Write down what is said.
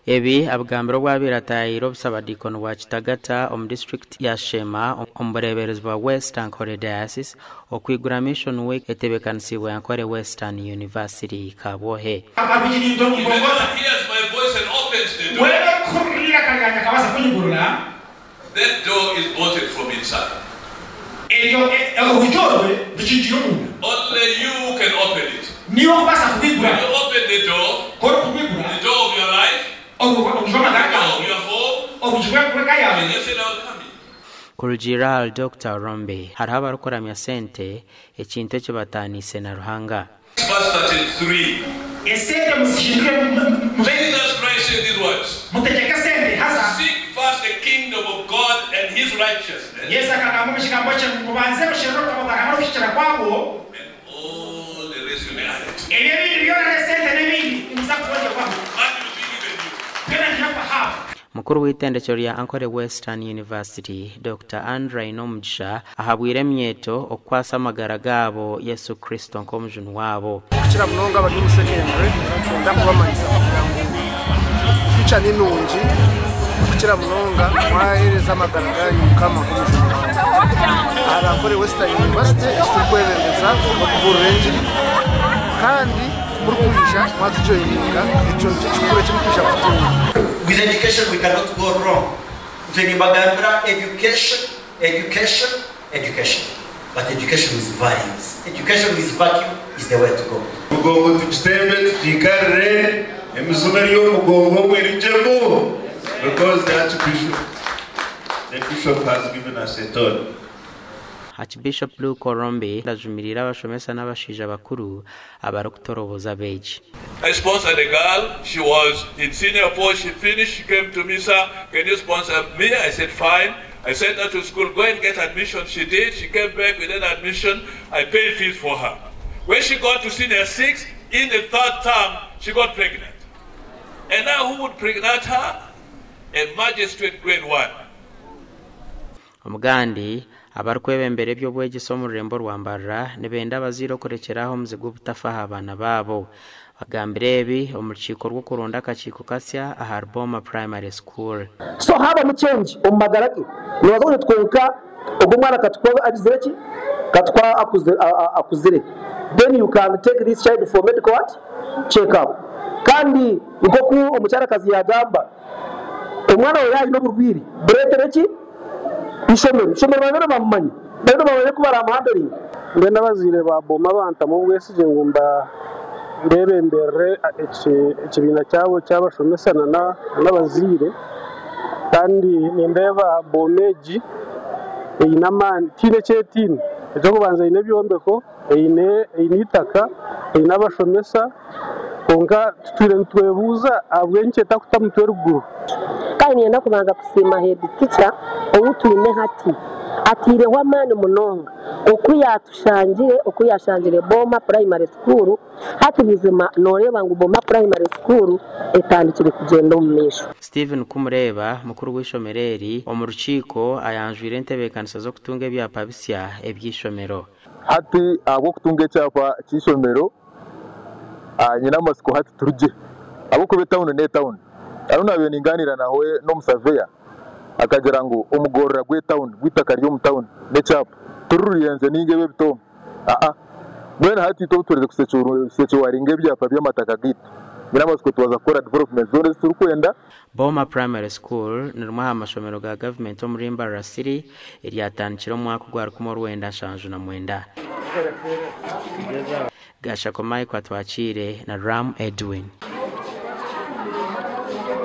ebi abagambiro bwabiratairo busaba Deacon wa Kitagata om district ya Shema ombureberezi bwa Western Kore Diocese okwigura mission week etebekanisibwa yankore Western University Kabwohe. Here's my voice and opens the door. That door is bolted from inside. Only you can open it. When you open the door of your life, the door of your home, you say, I'll come in. Kuljiral Dr. Rombe haraba rukoramya sente ekintu kibatanise na ruhanga. Verse 33. Jesus Christ said these words. Seek first the kingdom of God and his righteousness. And all the rest will be added. Mukuru w'itendekero lya Ankole Western University Dr. Andre Nomjisha ahabwire myeto okwasa amagara gabo Yesu Kristo nkomujunu wabo. Kira munonga bali mu secondary ndakubamanisa future ninungi kira munonga mwahereza amagara ganyu kama kumujunu ara Ankole Western University istukwebeza okuburenjiri kandi murukwisha mwatujoyininga ico cyukure cy'umukwisha kutunga. With education, we cannot go wrong. Education. But education is vines. Education is vacuum is the way to go. Because the Archbishop has given us a thought. Archbishop Luke Orombe lajumirira abashomesa n'abashija bakuru abarokutoroboza beji. I sponsored a girl. She was in senior 4. She finished. She came to me, sir, can you sponsor me? I said, fine. I sent her to school. Go and get admission. She did. She came back with an admission. I paid fees for her. When she got to senior 6, in the 3rd term, she got pregnant. And now who would pregnant her? A magistrate grade 1. Omugandi abarkwebembere by'obwegiso mu rurembo rwambarra nebenda bazirokorekeraho muzigo butafaha abana babo bagambire ebi omurukiko rwo kuronda akakiko kasya aha Boma Primary School. So haba mu change omumagarake nibazo twonka ubwo mwana katwa agizireki katwa akuzire, then you can take this child for medical check up. Kandi uko omucyarakazi yagamba omwana we yayi no burwiri bretereki ishomero babere bamumanyi bero babere kubara amahandering ngenda bazire ba Boma banta mu wesije ngumba ndebembere ekibina cyabo cyabashomesana n'abazire kandi nindeba bomeji inamani kine cyetini ejo kubanza ine byombeko initaka inabashomesa konga twebuza abwenke takutamutwe ruguru kandi yenda kubanza kusima head teacher obutwine hati atire wa mani munonga okuyashangire Boma Primary School hati bizima noreba ngo Boma Primary School etandikire kugenda mu misho. Stephen Kumureba mukuru w'ishomereri omurukiko ayanjwire entebekanisa zo kutunga ebyapa bisya ebyishomero. Hati abo kutunga ecyapa cy'ishomero nyina masiko hati turuje abo kube town ne town aruna beninganira nawe no musaveya akagera ngo umugorora gwe town gwitaka ryo mu town ne cyapa tururiyenze ningebe bitom mwene hati to tureze kusecyo waringe byapa byamataka gito nyina masiko tuwaza kora development zone turukwenda. Boma Primary School niruma amashomero ga government muri Mbarara City iryatanikira mwaka gwari kumorwenda shanju na mwenda Gasha Komai kwa twachire na Ram Edwin.